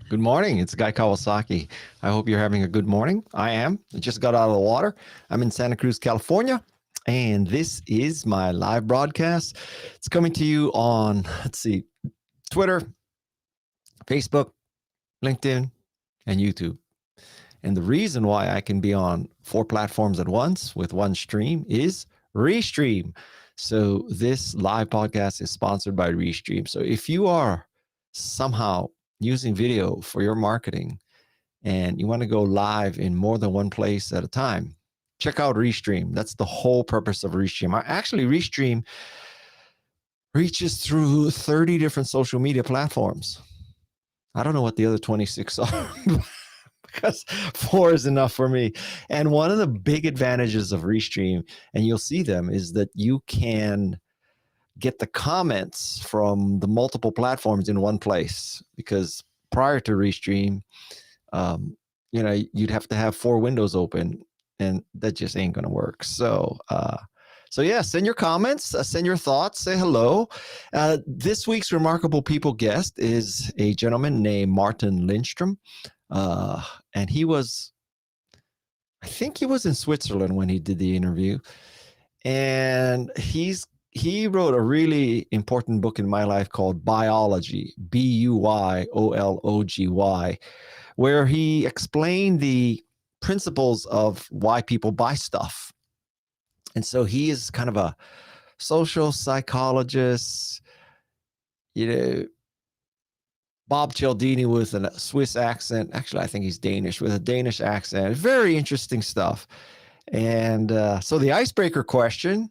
Good morning. It's Guy Kawasaki. I hope you're having a good morning. I am. I just got out of the water. I'm in Santa Cruz, California, and this is my live broadcast. It's coming to you on, Twitter, Facebook, LinkedIn, and YouTube. And the reason why I can be on 4 platforms at once with one stream is Restream. So this live podcast is sponsored by Restream. So if you are somehow using video for your marketing and you want to go live in more than one place at a time, check out Restream. That's the whole purpose of Restream. Restream reaches through 30 different social media platforms. I don't know what the other 26 are. Because 4 is enough for me. And one of the big advantages of Restream, and you'll see them, is that you can get the comments from the multiple platforms in one place. Because prior to Restream, you'd have to have 4 windows open, and that just ain't going to work. So yeah, send your comments, send your thoughts, say hello. This week's Remarkable People guest is a gentleman named Martin Lindstrom. And I think he was in Switzerland when he did the interview. And he wrote a really important book in my life called Buyology, Buyology, where he explained the principles of why people buy stuff. And so he is kind of a social psychologist, Bob Cialdini with a Swiss accent. Actually, I think he's Danish, with a Danish accent. Very interesting stuff. And so the icebreaker question,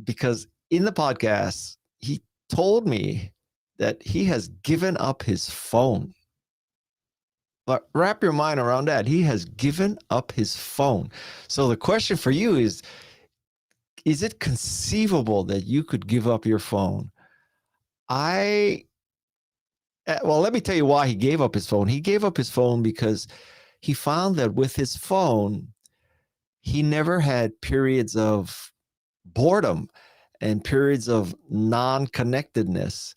because in the podcast, he told me that he has given up his phone. But wrap your mind around that. He has given up his phone. So the question for you is it conceivable that you could give up your phone? Well, let me tell you why he gave up his phone. He gave up his phone because he found that with his phone, he never had periods of boredom and periods of non-connectedness.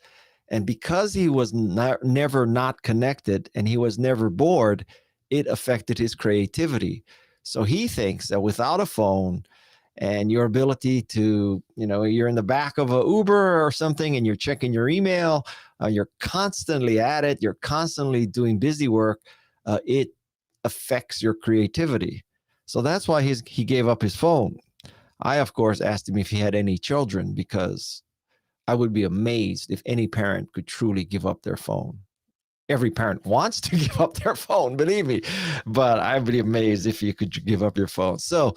And because he was never not connected and he was never bored, it affected his creativity. So he thinks that without a phone and your ability to, you're in the back of an Uber or something and you're checking your email, you're constantly at it, you're constantly doing busy work, it affects your creativity. So that's why he gave up his phone. I, of course, asked him if he had any children, because I would be amazed if any parent could truly give up their phone. Every parent wants to give up their phone, believe me, but I'd be amazed if you could give up your phone. So,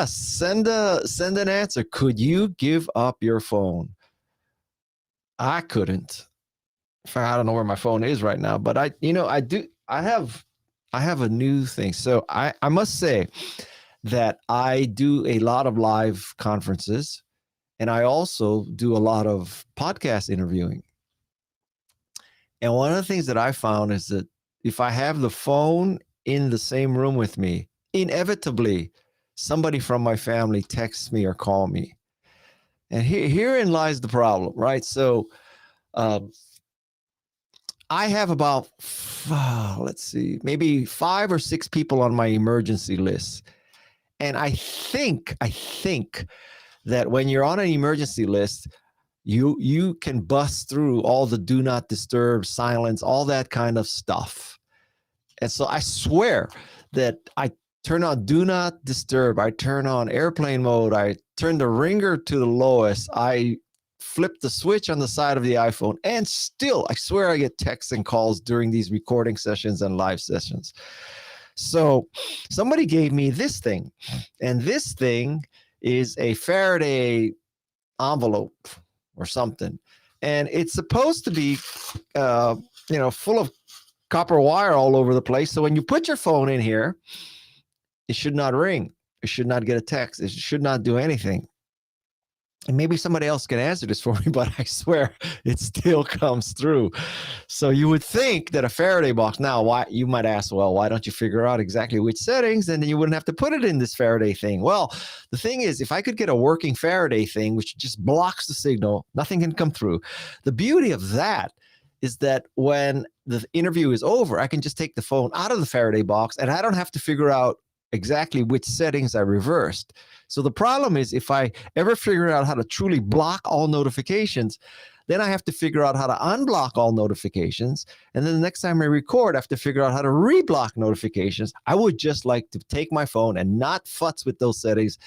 send an answer. Could you give up your phone? I couldn't. I don't know where my phone is right now, but I do. I have a new thing. So I must say that I do a lot of live conferences, and I also do a lot of podcast interviewing. And one of the things that I found is that if I have the phone in the same room with me, inevitably somebody from my family texts me or call me. And herein lies the problem, right? So I have about, maybe 5 or 6 people on my emergency list. And I think that when you're on an emergency list, you can bust through all the do not disturb, silence, all that kind of stuff. And so I swear that I turn on do not disturb, I turn on airplane mode, I turn the ringer to the lowest, I flip the switch on the side of the iPhone, and still, I swear I get texts and calls during these recording sessions and live sessions. So somebody gave me this thing, and this thing is a Faraday envelope or something, and it's supposed to be full of copper wire all over the place. So when you put your phone in here, it should not ring, it should not get a text, it should not do anything. And maybe somebody else can answer this for me, but I swear it still comes through. So you would think that a Faraday box, now why, you might ask, well, why don't you figure out exactly which settings, and then you wouldn't have to put it in this Faraday thing? Well, the thing is, if I could get a working Faraday thing, which just blocks the signal, nothing can come through. The beauty of that is that when the interview is over, I can just take the phone out of the Faraday box and I don't have to figure out exactly which settings I reversed. So the problem is if I ever figure out how to truly block all notifications, then I have to figure out how to unblock all notifications. And then the next time I record, I have to figure out how to reblock notifications. I would just like to take my phone and not futz with those settings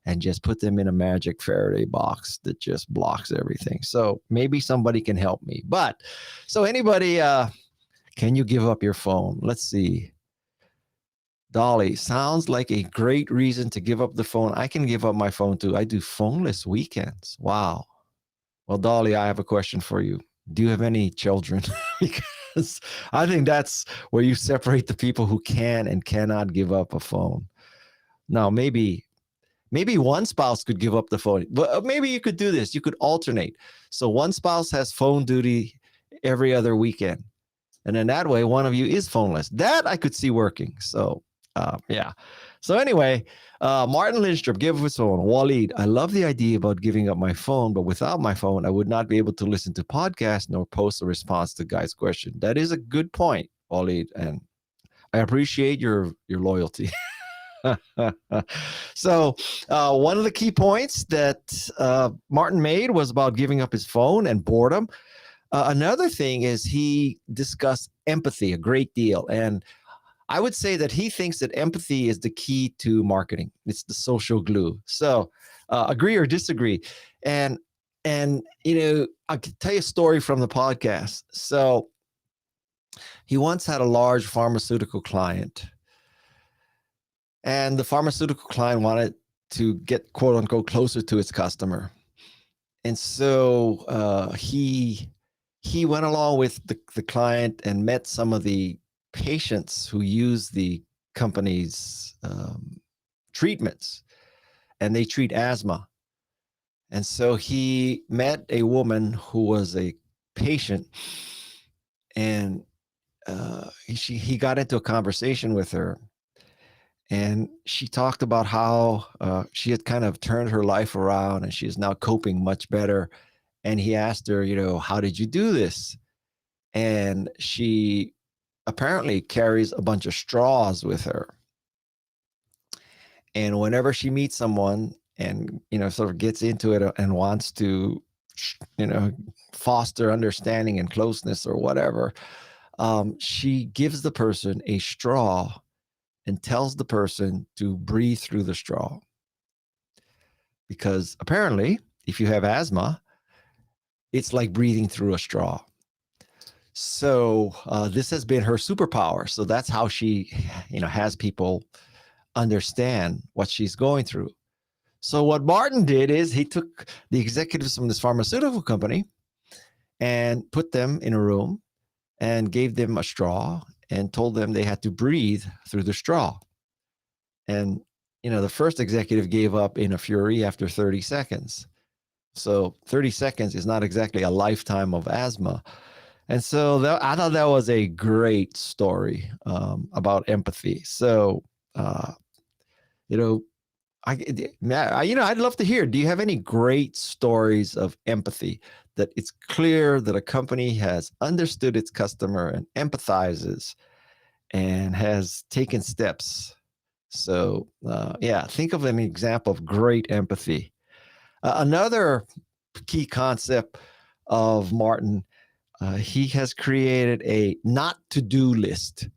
and just put them in a magic Faraday box that just blocks everything. So maybe somebody can help me. But so anybody, can you give up your phone? Let's see. Dolly, sounds like a great reason to give up the phone. I can give up my phone too. I do phoneless weekends. Wow. Well, Dolly, I have a question for you. Do you have any children? Because I think that's where you separate the people who can and cannot give up a phone. Now, maybe one spouse could give up the phone, but maybe you could do this. You could alternate. So one spouse has phone duty every other weekend. And then that way, one of you is phoneless. That I could see working. So, yeah. So anyway, Martin Lindstrom, give up his phone. Waleed, I love the idea about giving up my phone, but without my phone, I would not be able to listen to podcasts nor post a response to Guy's question. That is a good point, Waleed, and I appreciate your loyalty. So one of the key points that Martin made was about giving up his phone and boredom. Another thing is he discussed empathy a great deal. And I would say that he thinks that empathy is the key to marketing. It's the social glue. So agree or disagree. And I can tell you a story from the podcast. So he once had a large pharmaceutical client. And the pharmaceutical client wanted to get, quote unquote, closer to its customer. And so he went along with the client and met some of the patients who use the company's treatments, and they treat asthma. And so he met a woman who was a patient, and he got into a conversation with her, and she talked about how she had kind of turned her life around and she is now coping much better. And he asked her, how did you do this? And she apparently carries a bunch of straws with her. And whenever she meets someone and, sort of gets into it and wants to, foster understanding and closeness or whatever, she gives the person a straw and tells the person to breathe through the straw. Because apparently, if you have asthma, it's like breathing through a straw. So this has been her superpower. So that's how she, has people understand what she's going through. So what Martin did is he took the executives from this pharmaceutical company and put them in a room and gave them a straw and told them they had to breathe through the straw. And, the first executive gave up in a fury after 30 seconds. So 30 seconds is not exactly a lifetime of asthma. And so I thought that was a great story about empathy. So, I'd love to hear, do you have any great stories of empathy that it's clear that a company has understood its customer and empathizes and has taken steps? So, think of an example of great empathy. Another key concept of Martin, he has created a not to-do list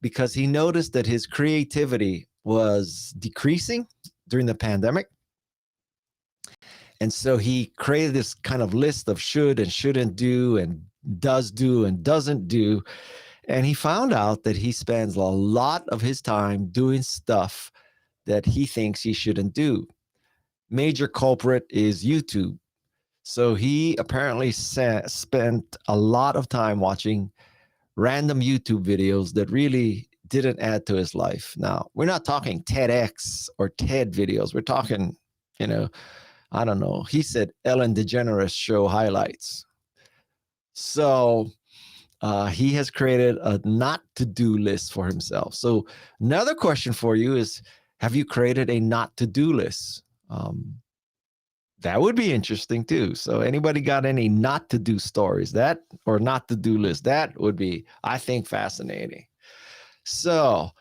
because he noticed that his creativity was decreasing during the pandemic. And so he created this kind of list of should and shouldn't do and does do and doesn't do. And he found out that he spends a lot of his time doing stuff that he thinks he shouldn't do. Major culprit is YouTube. So he apparently spent a lot of time watching random YouTube videos that really didn't add to his life. Now, we're not talking TEDx or TED videos. We're talking, I don't know. He said Ellen DeGeneres show highlights. So he has created a not to do list for himself. So another question for you is, have you created a not to do list? That would be interesting too. So anybody got any not to do stories that or not to do list? That would be, I think, fascinating. So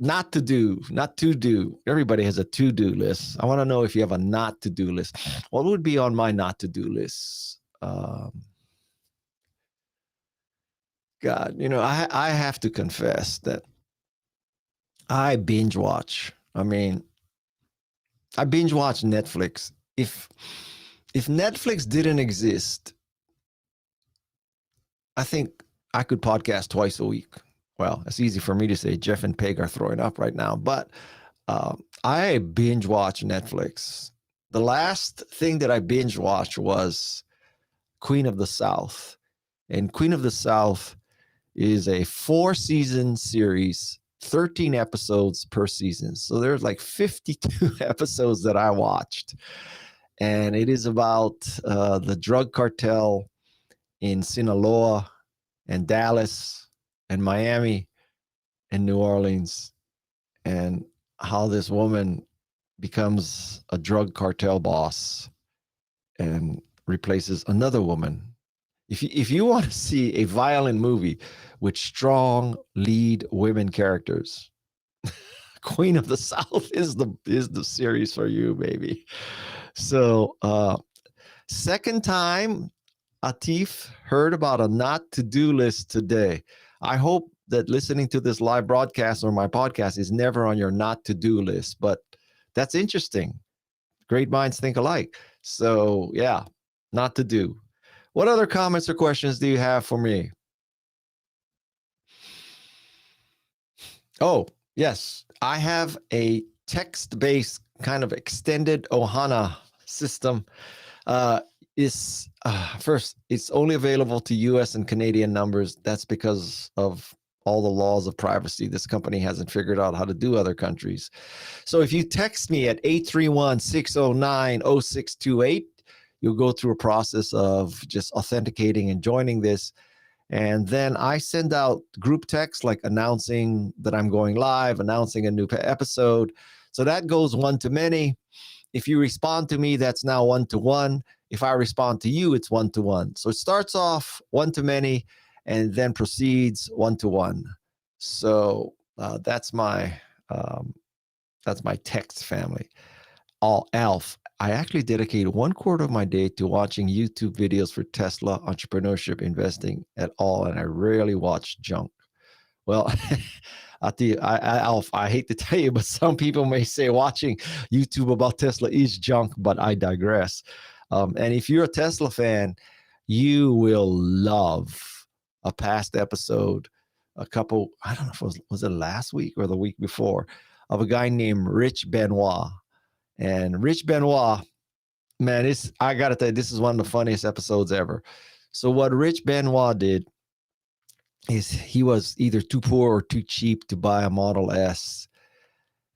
not to do, not to do. Everybody has a to do list. I want to know if you have a not to do list. What would be on my not to do list? God, I have to confess that I binge watch. I mean, I binge watch Netflix. If Netflix didn't exist, I think I could podcast twice a week. Well, it's easy for me to say. Jeff and Peg are throwing up right now, but I binge watch Netflix. The last thing that I binge watched was Queen of the South. And Queen of the South is a 4-season series, 13 episodes per season. So there's like 52 episodes that I watched. And it is about the drug cartel in Sinaloa and Dallas and Miami and New Orleans, and how this woman becomes a drug cartel boss and replaces another woman. If you want to see a violent movie with strong lead women characters, Queen of the South is the series for you, baby. So second time Atif heard about a not to do list today. I hope that listening to this live broadcast or my podcast is never on your not to do list, but that's interesting. Great minds think alike. So, yeah, not to do. What other comments or questions do you have for me? Oh, yes. I have a text-based kind of extended Ohana system. First, it's only available to US and Canadian numbers. That's because of all the laws of privacy. This company hasn't figured out how to do other countries. So if you text me at 831-609-0628, you'll go through a process of just authenticating and joining this. And then I send out group text like announcing that I'm going live, announcing a new episode. So that goes one to many. If you respond to me, that's now one to one. If I respond to you, it's one to one. So it starts off one to many and then proceeds one to one. So that's my text family. Alf, I actually dedicate 1/4 of my day to watching YouTube videos for Tesla, entrepreneurship, investing at all, and I rarely watch junk. Well, Alf, I hate to tell you, but some people may say watching YouTube about Tesla is junk, but I digress. And if you're a Tesla fan, you will love a past episode, I don't know if was it last week or the week before, of a guy named Rich Benoit. And Rich Benoit, man, I got to tell you, this is one of the funniest episodes ever. So what Rich Benoit did is he was either too poor or too cheap to buy a Model S.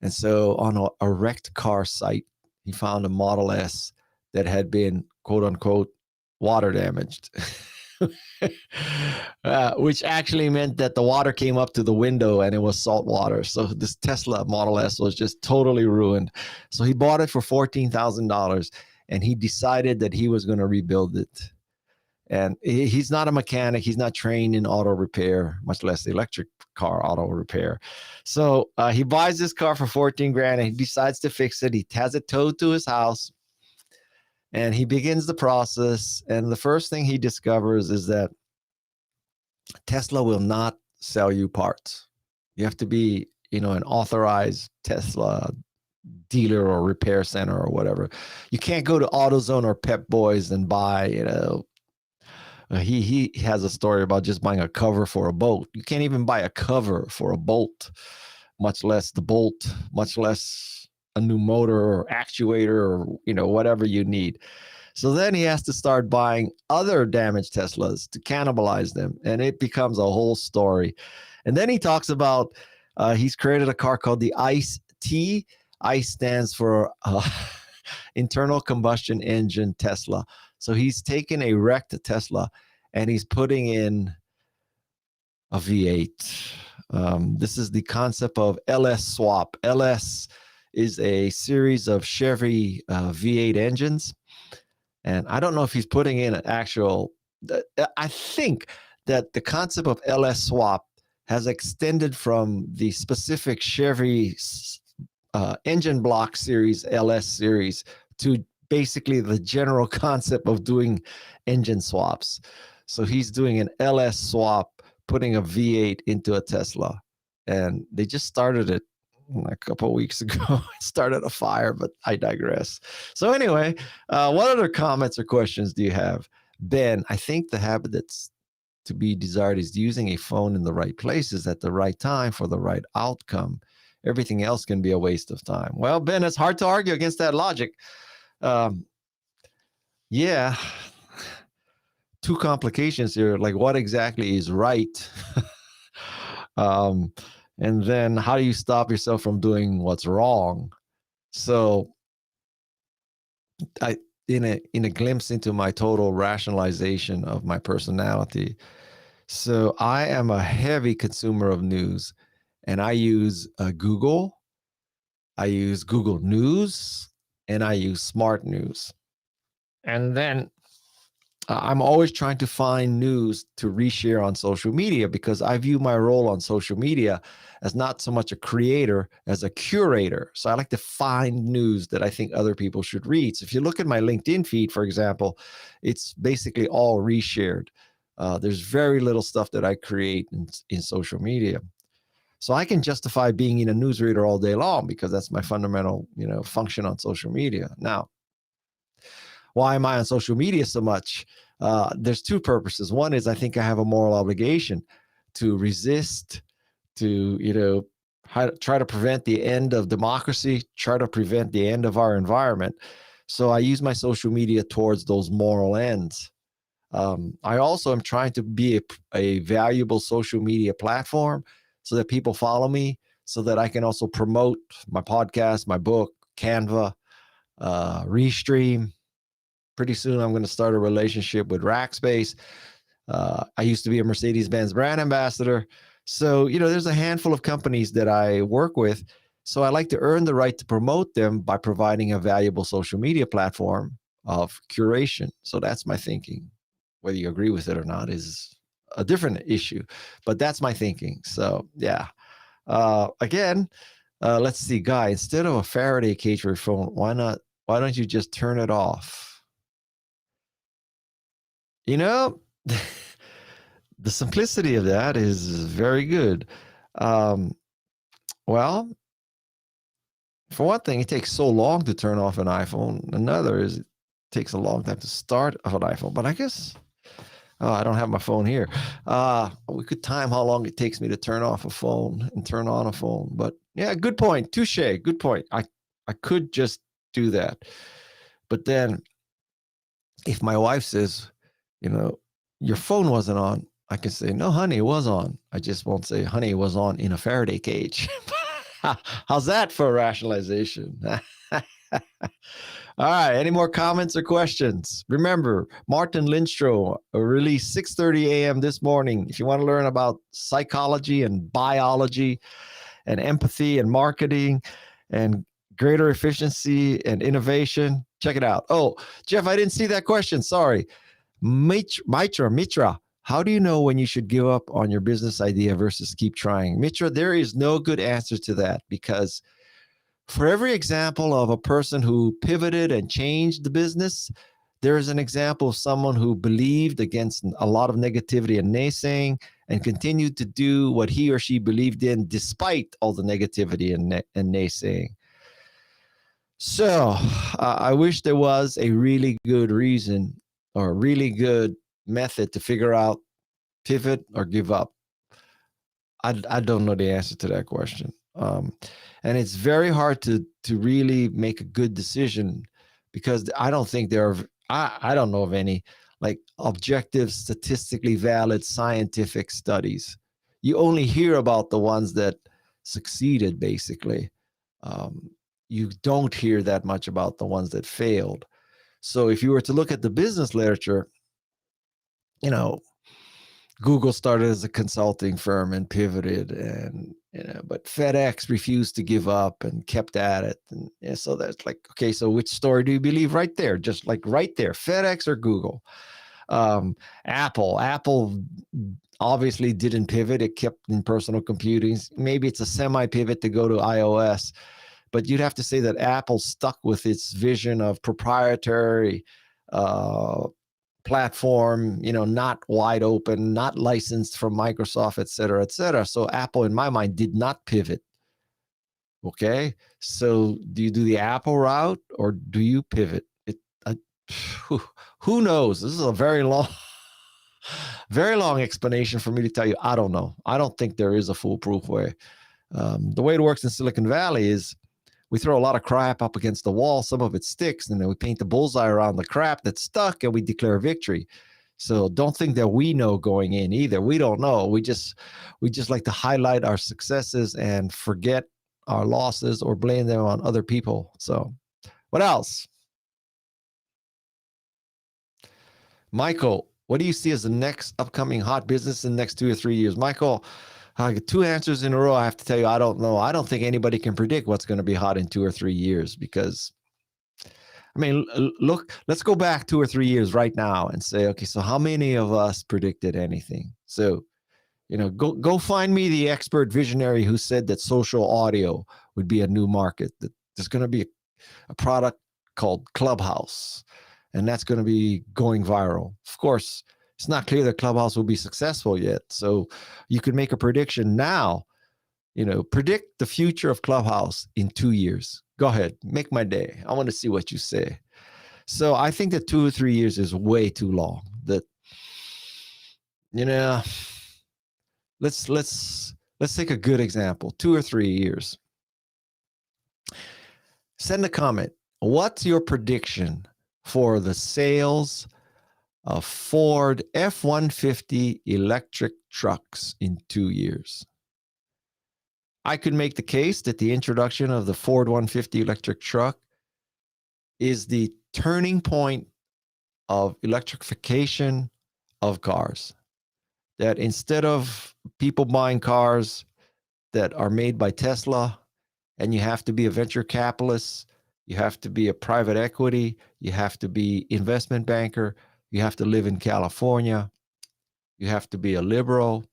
And so on a wrecked car site, he found a Model S that had been, quote unquote, water damaged, which actually meant that the water came up to the window and it was salt water. So this Tesla Model S was just totally ruined. So he bought it for $14,000 and he decided that he was going to rebuild it. And he's not a mechanic. He's not trained in auto repair, much less electric car auto repair. So he buys this car for 14 grand and he decides to fix it. He has it towed to his house and he begins the process. And the first thing he discovers is that Tesla will not sell you parts. You have to be, an authorized Tesla dealer or repair center or whatever. You can't go to AutoZone or Pep Boys and buy, he has a story about just buying a cover for a boat. You can't even buy a cover for a bolt, much less the bolt, much less a new motor or actuator or whatever you need. So then he has to start buying other damaged Teslas to cannibalize them, and it becomes a whole story. And then he talks about he's created a car called the ICE-T. ICE stands for internal combustion engine Tesla. So he's taken a wrecked Tesla and he's putting in a V8. This is the concept of LS swap. LS is a series of Chevy V8 engines. And I don't know if he's putting in an actual, I think that the concept of LS swap has extended from the specific Chevy engine block series, LS series, to basically the general concept of doing engine swaps. So he's doing an LS swap, putting a V8 into a Tesla. And they just started it a couple of weeks ago. It started a fire, but I digress. So anyway, what other comments or questions do you have? Ben, I think the habit that's to be desired is using a phone in the right places at the right time for the right outcome. Everything else can be a waste of time. Well, Ben, it's hard to argue against that logic. Yeah, two complications here. Like, what exactly is right? And then how do you stop yourself from doing what's wrong? So in a glimpse into my total rationalization of my personality. So I am a heavy consumer of news, and I use Google, I use Google News, and I use Smart News. And then I'm always trying to find news to reshare on social media, because I view my role on social media as not so much a creator as a curator. So I like to find news that I think other people should read. So if you look at my LinkedIn feed, for example, it's basically all reshared. There's very little stuff that I create in social media. So I can justify being in a newsreader all day long because that's my fundamental, function on social media. Now, why am I on social media so much? There's two purposes. One is I think I have a moral obligation to resist, to try to prevent the end of democracy, try to prevent the end of our environment. So I use my social media towards those moral ends. I also am trying to be a valuable social media platform so that people follow me, so that I can also promote my podcast, my book, Canva, Restream. Pretty soon, I'm going to start a relationship with Rackspace. I used to be a Mercedes-Benz brand ambassador. So, there's a handful of companies that I work with. So I like to earn the right to promote them by providing a valuable social media platform of curation. So that's my thinking. Whether you agree with it or not is a different issue, but that's my thinking. So yeah. Again, let's see, Guy, instead of a Faraday cage for your phone, why don't you just turn it off? The simplicity of that is very good. Well, for one thing, it takes so long to turn off an iPhone. Another is it takes a long time to start an iPhone. But I guess, I don't have my phone here. We could time how long it takes me to turn off a phone and turn on a phone. But yeah, good point. Touche. Good point. I could just do that. But then if my wife says, your phone wasn't on, I can say, no, honey, it was on. I just won't say, honey, it was on in a Faraday cage. How's that for a rationalization? All right. Any more comments or questions? Remember, Martin Lindstrom released 6:30 a.m. this morning. If you want to learn about psychology and biology and empathy and marketing and greater efficiency and innovation, check it out. Oh, Jeff, I didn't see that question. Sorry. Mitra, how do you know when you should give up on your business idea versus keep trying? Mitra, there is no good answer to that, because for every example of a person who pivoted and changed the business, there is an example of someone who believed against a lot of negativity and naysaying and continued to do what he or she believed in despite all the negativity and naysaying. So I wish there was a really good reason or a really good method to figure out pivot or give up. I don't know the answer to that question. And it's very hard to really make a good decision, because I don't think there are, I don't know of any like objective, statistically valid scientific studies. You only hear about the ones that succeeded, basically. You don't hear that much about the ones that failed. So if you were to look at the business literature, Google started as a consulting firm and pivoted, and But FedEx refused to give up and kept at it. And so that's like, okay, so which story do you believe? Right there, just like right there, FedEx or Google. Apple obviously didn't pivot. It kept in personal computing. Maybe it's a semi-pivot to go to iOS, but you'd have to say that Apple stuck with its vision of proprietary platform, not wide open, not licensed from Microsoft, et cetera, et cetera. So Apple, in my mind, did not pivot. Okay, so do you do the Apple route or do you pivot? Who knows? This is a very long, very long explanation for me to tell you. I don't know. I don't think there is a foolproof way. The way it works in Silicon Valley is we throw a lot of crap up against the wall. Some of it sticks, and then we paint the bullseye around the crap that's stuck, and we declare victory. So don't think that we know going in either. We don't know. We just like to highlight our successes and forget our losses or blame them on other people. So what else? Michael, what do you see as the next upcoming hot business in the next 2 or 3 years? Michael, I get 2 answers in a row. I have to tell you, I don't know. I don't think anybody can predict what's going to be hot in 2 or 3 years because, I mean, look, let's go back 2 or 3 years right now and say, okay, so how many of us predicted anything? So, go find me the expert visionary who said that social audio would be a new market, that there's going to be a product called Clubhouse, and that's going to be going viral. Of course, it's not clear that Clubhouse will be successful yet. So you could make a prediction now, predict the future of Clubhouse in 2 years. Go ahead, make my day. I want to see what you say. So I think that 2 or 3 years is way too long. That, let's take a good example. 2 or 3 years. Send a comment. What's your prediction for the sales of Ford F-150 electric trucks in 2 years? I could make the case that the introduction of the Ford 150 electric truck is the turning point of electrification of cars. That instead of people buying cars that are made by Tesla, and you have to be a venture capitalist, you have to be a private equity, you have to be investment banker, you have to live in California, you have to be a liberal.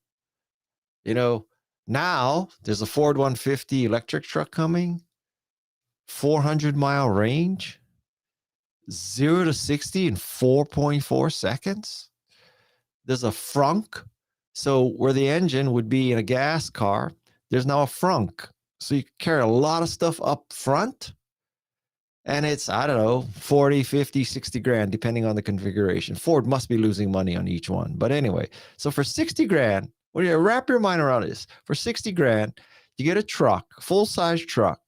Now there's a Ford 150 electric truck coming, 400-mile range, 0 to 60 in 4.4 seconds. There's a frunk. So where the engine would be in a gas car, there's now a frunk. So you carry a lot of stuff up front. And it's, I don't know, 40, 50, 60 grand, depending on the configuration. Ford must be losing money on each one. But anyway, so for 60 grand, what do you wrap your mind around this? For 60 grand, you get a truck, full-size truck,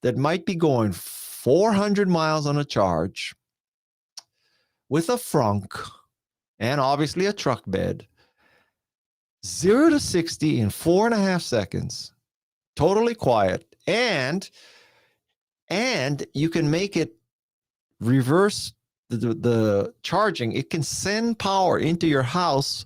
that might be going 400 miles on a charge with a frunk and obviously a truck bed, 0 to 60 in 4.5 seconds, totally quiet, and you can make it reverse the charging. It can send power into your house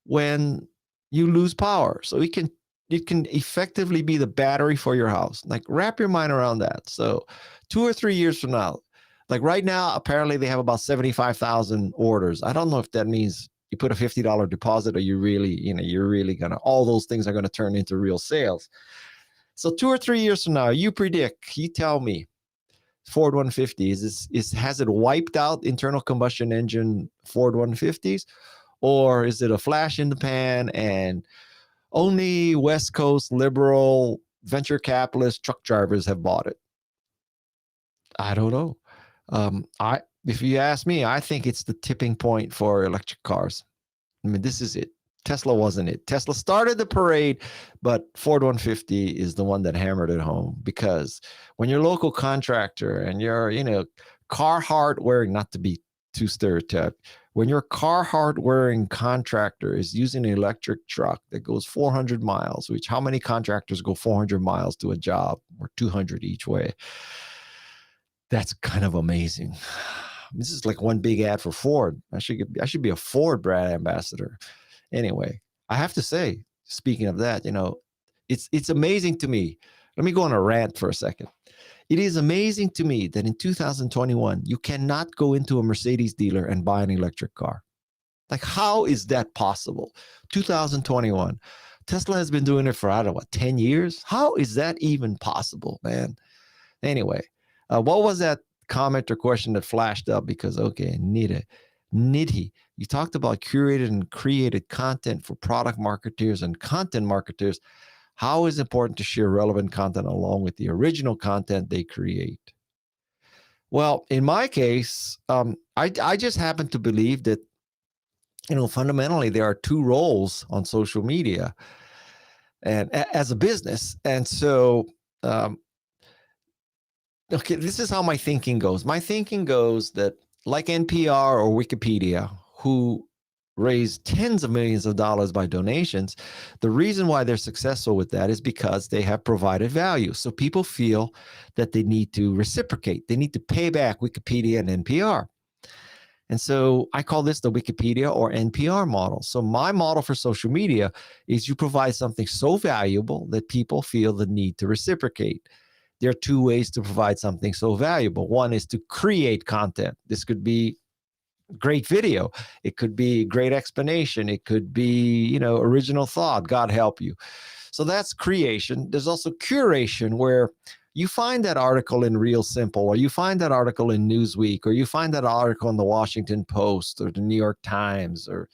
when you lose power. So it can effectively be the battery for your house. Like, wrap your mind around that. So 2 or 3 years from now, like right now, apparently they have about 75,000 orders. I don't know if that means you put a $50 deposit or you're really gonna, all those things are gonna turn into real sales. So 2 or 3 years from now, you tell me, Ford 150 has it wiped out internal combustion engine Ford 150s, or is it a flash in the pan and only West Coast liberal venture capitalist truck drivers have bought it? I don't know. If you ask me, I think it's the tipping point for electric cars. I mean, this is it. Tesla wasn't it. Tesla started the parade, but Ford 150 is the one that hammered it home, because when your local contractor and your, Carhartt wearing, not to be too stereotyped, when your Carhartt wearing contractor is using an electric truck that goes 400 miles, which how many contractors go 400 miles to a job, or 200 each way? That's kind of amazing. This is like one big ad for Ford. I should be a Ford brand ambassador. Anyway, I have to say, speaking of that, It's amazing to me. Let me go on a rant for a second. It is amazing to me that in 2021, you cannot go into a Mercedes dealer and buy an electric car. Like, how is that possible? 2021. Tesla has been doing it for, I don't know, what, 10 years? How is that even possible, man? Anyway, what was that comment or question that flashed up? Because, okay, Nidhi, you talked about curated and created content for product marketers and content marketers. How is it important to share relevant content along with the original content they create? Well, in my case, I just happen to believe that, fundamentally there are two roles on social media and as a business. And so, okay, this is how my thinking goes. My thinking goes that, like NPR or Wikipedia, who raise tens of millions of dollars by donations, the reason why they're successful with that is because they have provided value. So people feel that they need to reciprocate. They need to pay back Wikipedia and NPR. And so I call this the Wikipedia or NPR model. So my model for social media is you provide something so valuable that people feel the need to reciprocate. There are two ways to provide something so valuable. One is to create content. This could be great video. It could be great explanation. It could be, original thought. God help you. So that's creation. There's also curation, where you find that article in Real Simple, or you find that article in Newsweek, or you find that article in the Washington Post or the New York Times, or,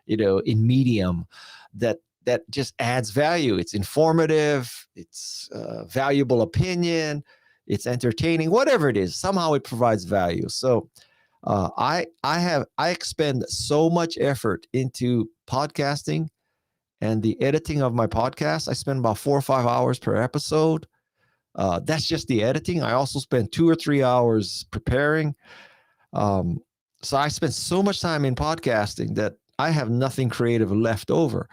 in Medium, that just adds value. It's informative. It's valuable opinion. It's entertaining, whatever it is. Somehow it provides value. So I expend so much effort into podcasting and the editing of my podcast. I spend about 4 or 5 hours per episode. That's just the editing. I also spend 2 or 3 hours preparing. So I spend so much time in podcasting that I have nothing creative left over.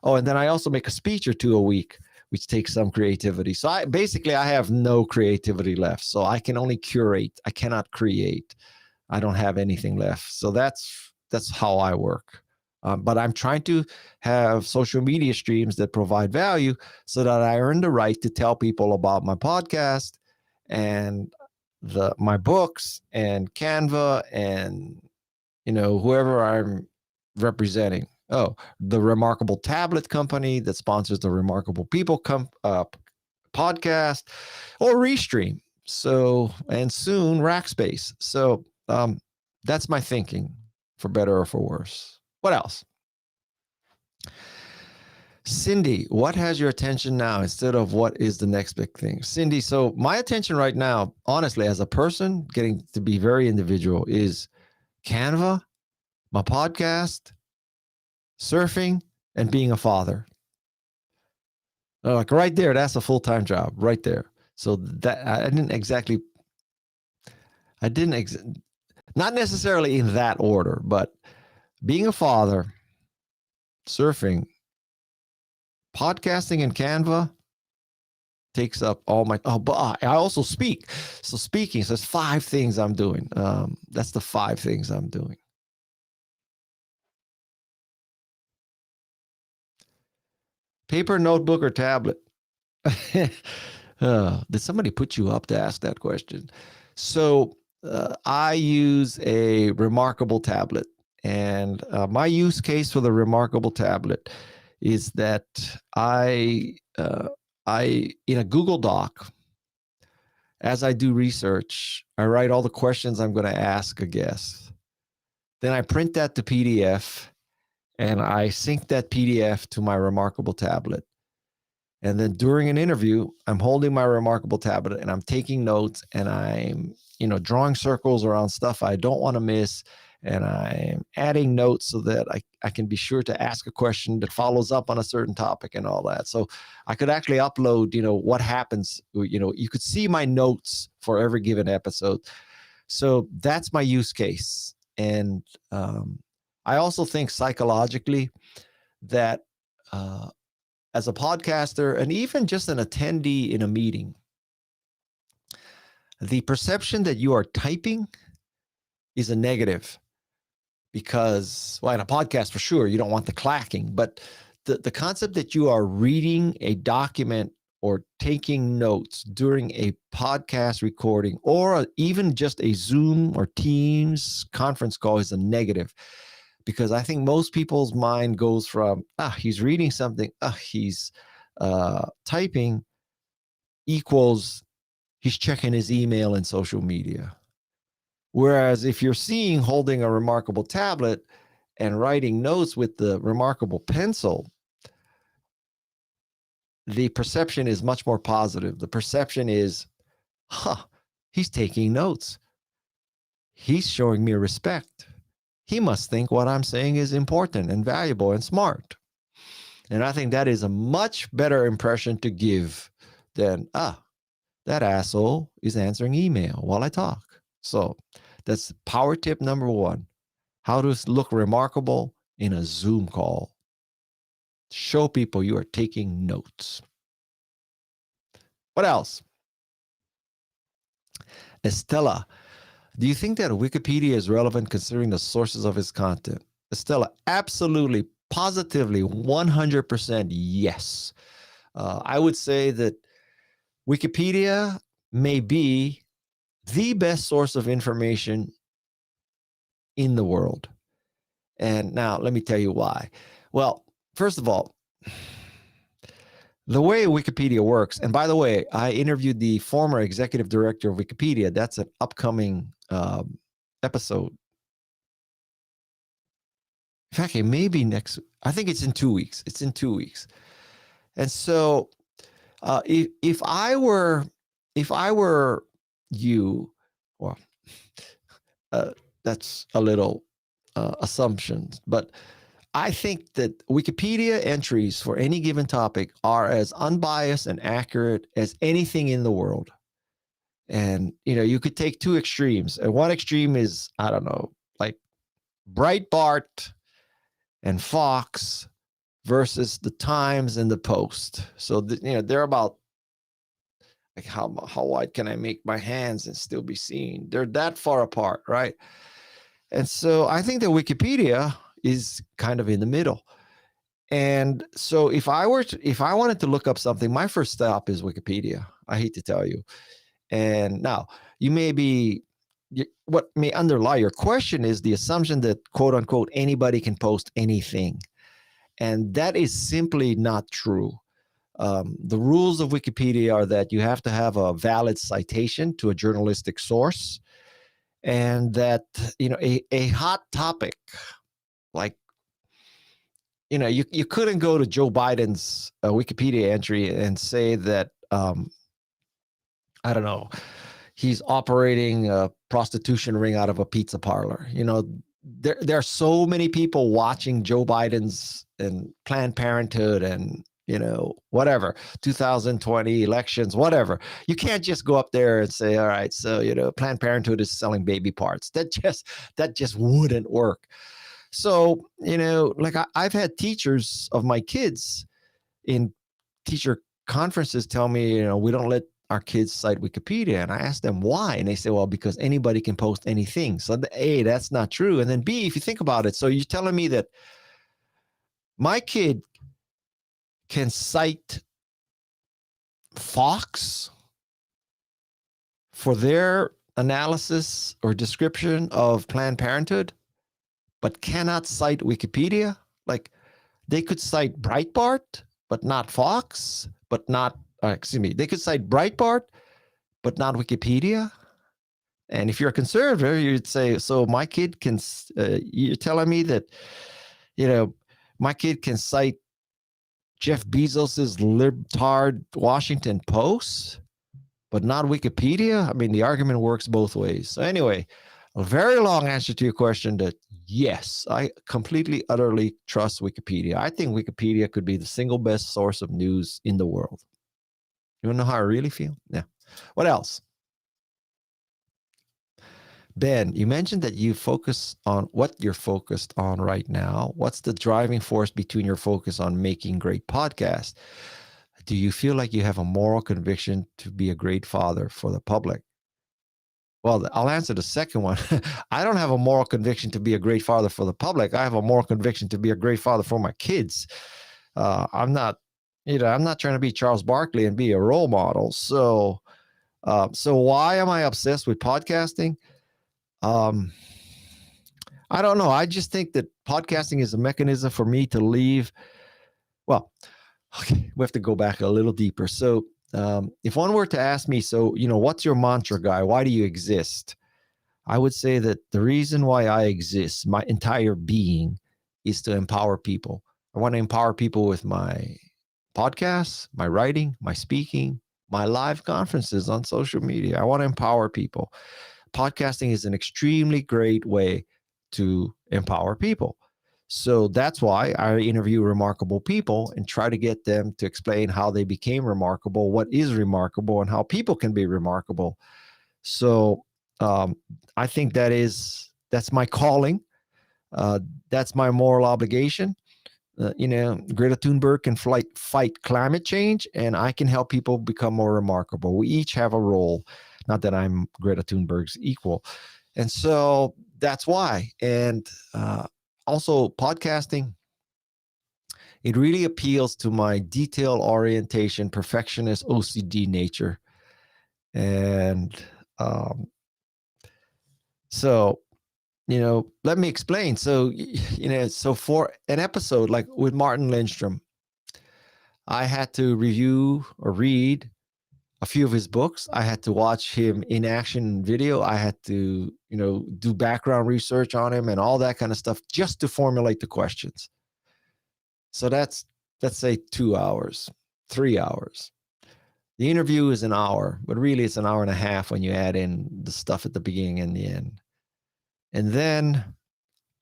Oh, and then I also make a speech or two a week, which takes some creativity. So I have no creativity left. So I can only curate. I cannot create. I don't have anything left. So that's how I work. But I'm trying to have social media streams that provide value so that I earn the right to tell people about my podcast and my books and Canva and, whoever I'm representing. Oh, the Remarkable Tablet Company that sponsors the Remarkable People podcast, or Restream. So, and soon Rackspace. So that's my thinking, for better or for worse. What else? Cindy, what has your attention now instead of what is the next big thing? Cindy, so my attention right now, honestly, as a person, getting to be very individual, is Canva, my podcast, surfing, and being a father. Like right there, that's a full-time job right there. So that not necessarily in that order, but being a father, surfing, podcasting, and Canva takes up all my, but I also speak. So speaking, so it's 5 things I'm doing. That's the 5 things I'm doing. Paper, notebook, or tablet? Did somebody put you up to ask that question? So I use a Remarkable tablet, and my use case for the Remarkable tablet is that I in a Google Doc, as I do research, I write all the questions I'm going to ask a guest. Then I print that to PDF, and I sync that PDF to my Remarkable tablet. And then during an interview, I'm holding my Remarkable tablet and I'm taking notes, and I'm, drawing circles around stuff I don't want to miss. And I'm adding notes so that I can be sure to ask a question that follows up on a certain topic and all that. So I could actually upload, what happens, you could see my notes for every given episode. So that's my use case. And I also think psychologically that as a podcaster and even just an attendee in a meeting, the perception that you are typing is a negative, because, well, in a podcast for sure, you don't want the clacking, but the concept that you are reading a document or taking notes during a podcast recording or even just a Zoom or Teams conference call is a negative, because I think most people's mind goes from, he's reading something, he's typing, equals he's checking his email and social media. Whereas if you're seeing holding a remarkable tablet and writing notes with the remarkable pencil, the perception is much more positive. The perception is, he's taking notes. He's showing me respect. He must think what I'm saying is important and valuable and smart. And I think that is a much better impression to give than, that asshole is answering email while I talk. So that's power tip number 1. How to look remarkable in a Zoom call. Show people you are taking notes. What else? Estella, do you think that Wikipedia is relevant considering the sources of its content? Estella, absolutely, positively, 100% yes. I would say that Wikipedia may be the best source of information in the world. And now let me tell you why. Well, first of all, the way Wikipedia works, and by the way, I interviewed the former executive director of Wikipedia. That's an upcoming episode. In fact, it may be next. I think it's in 2 weeks. It's in 2 weeks. And so, if I were you, well, that's a little assumption, but I think that Wikipedia entries for any given topic are as unbiased and accurate as anything in the world. And, you could take 2 extremes. And one extreme is, I don't know, like Breitbart and Fox versus the Times and the Post. So, they're about, like, how wide can I make my hands and still be seen? They're that far apart, right? And so I think that Wikipedia is kind of in the middle. And so if I wanted to look up something, my first stop is Wikipedia. I hate to tell you. And now what may underlie your question is the assumption that, quote unquote, anybody can post anything. And that is simply not true. The rules of Wikipedia are that you have to have a valid citation to a journalistic source, and that, a hot topic, like, you couldn't go to Joe Biden's Wikipedia entry and say that, I don't know, he's operating a prostitution ring out of a pizza parlor. There are so many people watching Joe Biden's and Planned Parenthood and, whatever, 2020 elections, whatever. You can't just go up there and say, all right, so, Planned Parenthood is selling baby parts. That just wouldn't work. So, like I've had teachers of my kids in teacher conferences tell me, we don't let our kids cite Wikipedia. And I asked them why. And they say, well, because anybody can post anything. So A, that's not true. And then B, if you think about it, so you're telling me that my kid can cite Fox for their analysis or description of Planned Parenthood, but cannot cite Wikipedia? Like, they could cite Breitbart, but not Fox, but not, they could cite Breitbart, but not Wikipedia. And if you're a conservative, you'd say, so my kid can, you're telling me that, my kid can cite Jeff Bezos's libtard Washington Post, but not Wikipedia? I mean, the argument works both ways. So anyway, a very long answer to your question that yes, I completely, utterly trust Wikipedia. I think Wikipedia could be the single best source of news in the world. You want to know how I really feel? Yeah. What else? Ben, you mentioned that you focus on what you're focused on right now. What's the driving force between your focus on making great podcasts? Do you feel like you have a moral conviction to be a great father for the public? Well, I'll answer the second one. I don't have a moral conviction to be a great father for the public. I have a moral conviction to be a great father for my kids. I'm not, I'm not trying to be Charles Barkley and be a role model. So why am I obsessed with podcasting? Um, I don't know. I just think that podcasting is a mechanism for me to leave. Well, okay, we have to go back a little deeper. So, if one were to ask me, so, what's your mantra, guy? Why do you exist? I would say that the reason why I exist, my entire being, is to empower people. I want to empower people with my podcasts, my writing, my speaking, my live conferences on social media. I want to empower people. Podcasting is an extremely great way to empower people. So that's why I interview remarkable people and try to get them to explain how they became remarkable, what is remarkable, and how people can be remarkable. So um, I think that's my calling. Uh, that's my moral obligation. Greta Thunberg can fight climate change, and I can help people become more remarkable. We each have a role. Not that I'm Greta Thunberg's equal, and so that's why. And also, podcasting, it really appeals to my detail orientation, perfectionist, OCD nature, and um, so let me explain. So so for an episode like with Martin Lindstrom, I had to review or read a few of his books. I had to watch him in action video. I had to, do background research on him and all that kind of stuff just to formulate the questions. So that's, let's say 2 hours, 3 hours. The interview is an hour, but really it's an hour and a half when you add in the stuff at the beginning and the end. And then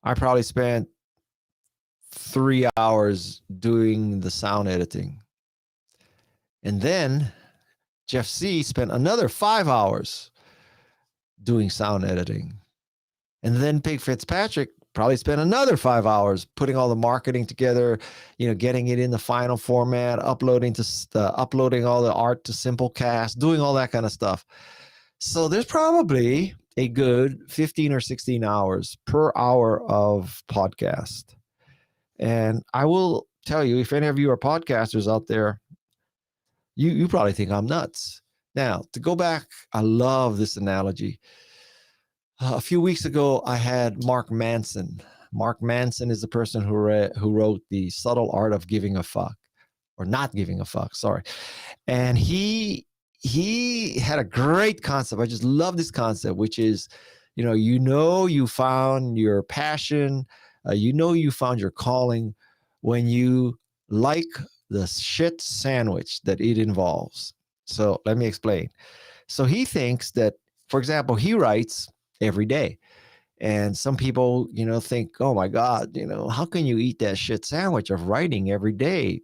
I probably spent 3 hours doing the sound editing. And then Jeff C spent another 5 hours doing sound editing. And then Pig Fitzpatrick probably spent another 5 hours putting all the marketing together, getting it in the final format, uploading all the art to Simplecast, doing all that kind of stuff. So there's probably a good 15 or 16 hours per hour of podcast. And I will tell you, if any of you are podcasters out there, you probably think I'm nuts. Now, to go back, I love this analogy. A few weeks ago, I had Mark Manson. Mark Manson is the person who wrote The Subtle Art of Giving a Fuck, or Not Giving a Fuck, sorry. And he had a great concept. I just love this concept, which is, you found your passion, you found your calling when you like the shit sandwich that it involves. So let me explain. So he thinks that, for example, he writes every day. And some people, think, oh my God, how can you eat that shit sandwich of writing every day?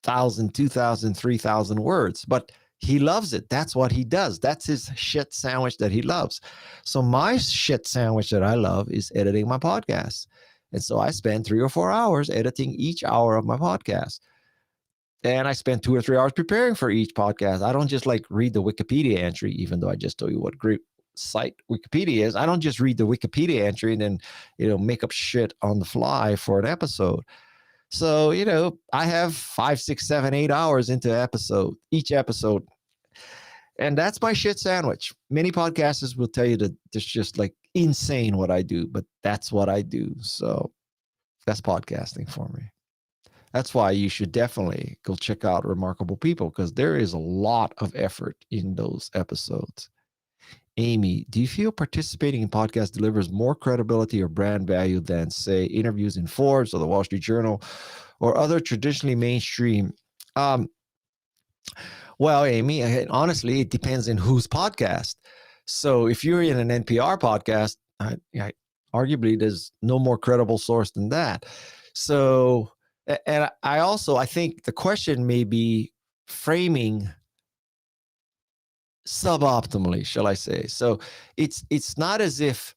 1,000, 2,000, 3,000 words. But he loves it. That's what he does. That's his shit sandwich that he loves. So my shit sandwich that I love is editing my podcast. And so I spend 3 or 4 hours editing each hour of my podcast. And I spend 2 or 3 hours preparing for each podcast. I don't just read the Wikipedia entry, even though I just told you what great site Wikipedia is. I don't just read the Wikipedia entry and then, make up shit on the fly for an episode. So, I have 5, 6, 7, 8 hours into each episode. And that's my shit sandwich. Many podcasters will tell you that it's just insane what I do, but that's what I do. So that's podcasting for me. That's why you should definitely go check out Remarkable People, because there is a lot of effort in those episodes. Amy, do you feel participating in podcasts delivers more credibility or brand value than, say, interviews in Forbes or the Wall Street Journal or other traditionally mainstream? Well, Amy, honestly, it depends on whose podcast. So if you're in an NPR podcast, arguably there's no more credible source than that. So, and I think the question may be framing suboptimally, shall I say. So it's not as if,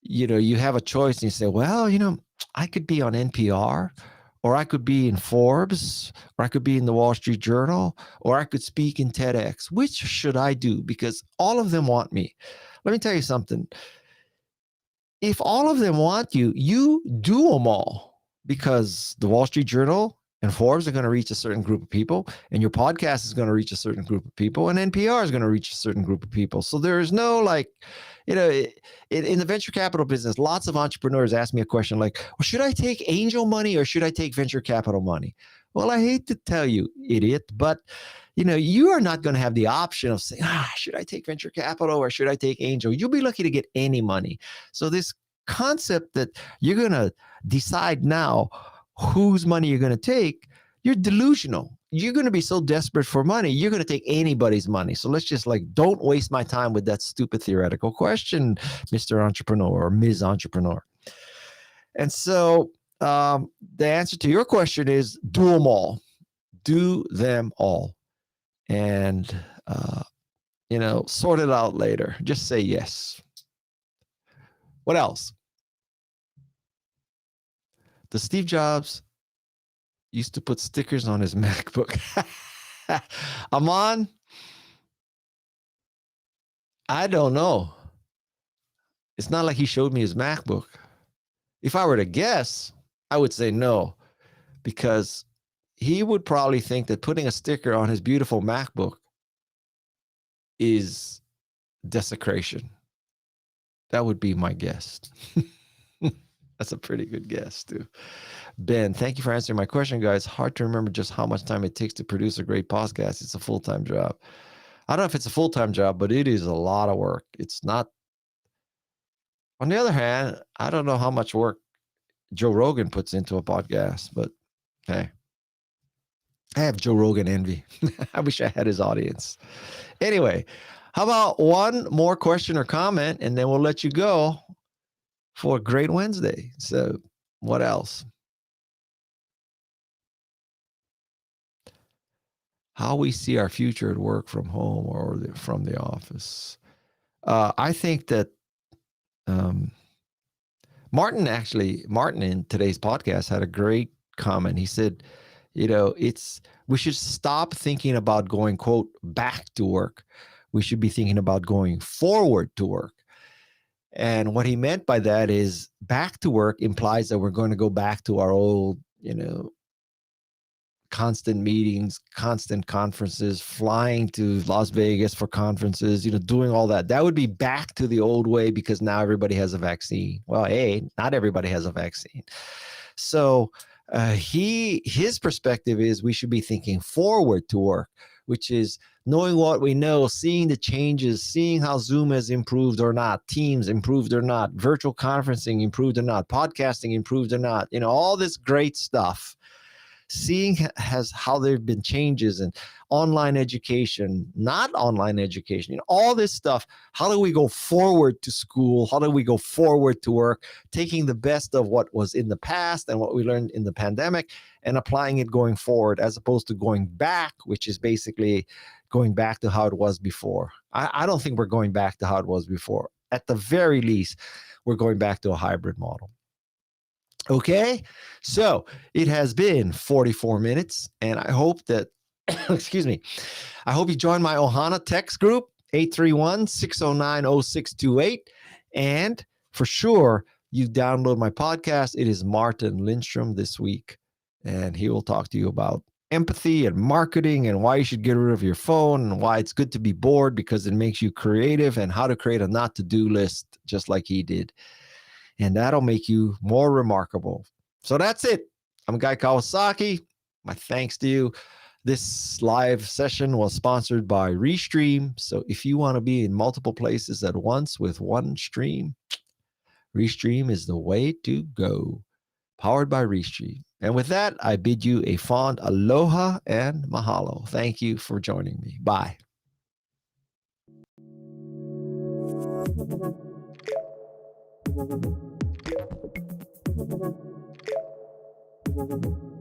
you have a choice and you say, well, I could be on NPR, or I could be in Forbes, or I could be in the Wall Street Journal, or I could speak in TEDx. Which should I do? Because all of them want me. Let me tell you something. If all of them want you, you do them all, because the Wall Street Journal and Forbes are going to reach a certain group of people, and your podcast is going to reach a certain group of people, and NPR is going to reach a certain group of people. So there is no like, in the venture capital business, lots of entrepreneurs ask me a question like, well, should I take angel money or should I take venture capital money? Well, I hate to tell you, idiot, but you are not going to have the option of saying, should I take venture capital or should I take angel? You'll be lucky to get any money. So this concept that you're going to decide now whose money you're going to take, you're delusional. You're going to be so desperate for money, you're going to take anybody's money. So let's just don't waste my time with that stupid theoretical question, Mr. Entrepreneur or Ms. Entrepreneur. And so the answer to your question is do them all. Do them all. And, sort it out later. Just say yes. What else? Does Steve Jobs used to put stickers on his MacBook? Aman, I don't know. It's not like he showed me his MacBook. If I were to guess, I would say no, because he would probably think that putting a sticker on his beautiful MacBook is desecration. That would be my guess. That's a pretty good guess, too. Ben, thank you for answering my question, guys. Hard to remember just how much time it takes to produce a great podcast. It's a full-time job. I don't know if it's a full-time job, but it is a lot of work. It's not. On the other hand, I don't know how much work Joe Rogan puts into a podcast, but hey, I have Joe Rogan envy. I wish I had his audience. Anyway, how about one more question or comment, and then we'll let you go for a great Wednesday. So what else? How we see our future at work from home or from the office. I think that Martin in today's podcast had a great comment. He said, we should stop thinking about going, quote, back to work. We should be thinking about going forward to work. And what he meant by that is back to work implies that we're going to go back to our old, constant meetings, constant conferences, flying to Las Vegas for conferences, doing all that. That would be back to the old way because now everybody has a vaccine. Well, not everybody has a vaccine. So his perspective is we should be thinking forward to work, which is knowing what we know, seeing the changes, seeing how Zoom has improved or not, Teams improved or not, virtual conferencing improved or not, podcasting improved or not, all this great stuff. Seeing how there have been changes in online education, not online education, all this stuff. How do we go forward to school? How do we go forward to work? Taking the best of what was in the past and what we learned in the pandemic and applying it going forward, as opposed to going back, which is basically going back to how it was before. I don't think we're going back to how it was before. At the very least, we're going back to a hybrid model. Okay, so it has been 44 minutes, and I hope that, excuse me, I hope you join my Ohana text group, 831-609-0628, and for sure, you download my podcast. It is Martin Lindstrom this week, and he will talk to you about empathy and marketing and why you should get rid of your phone and why it's good to be bored because it makes you creative and how to create a not-to-do list just like he did. And that'll make you more remarkable. So that's it. I'm Guy Kawasaki. My thanks to you. This live session was sponsored by Restream. So if you want to be in multiple places at once with one stream, Restream is the way to go. Powered by Restream. And with that, I bid you a fond aloha and mahalo. Thank you for joining me. Bye. Thank you.